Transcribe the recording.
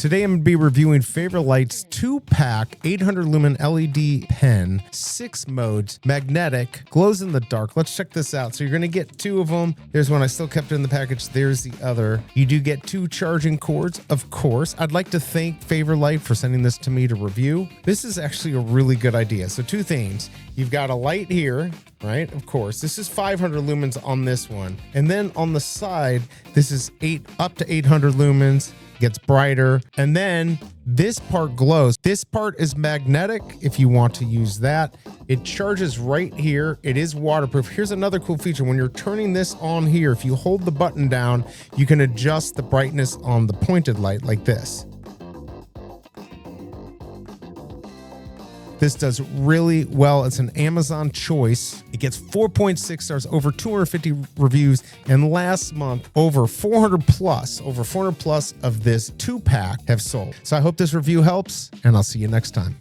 Today I'm going to be reviewing FAVOURLITE's 2-pack 800 lumen LED pen, 6 modes, magnetic, glows in the dark. Let's check this out. So you're going to get 2 of them. There's one I still kept in the package. There's the other. You do get 2 charging cords, of course. I'd like to thank FAVOURLITE for sending this to me to review. This is actually a really good idea. So 2 things. You've got a light here, right? Of course, this is 500 lumens on this one. And then on the side, this is up to 800 lumens. Gets brighter, and then this part glows. This part is magnetic if you want to use that. It charges right here. It is waterproof. Here's another cool feature. When you're turning this on here, if you hold the button down, you can adjust the brightness on the pointed light like this. This does really well. It's an Amazon choice. It gets 4.6 stars, over 250 reviews, and last month over 400 plus of this 2-pack have sold. So I hope this review helps, and I'll see you next time.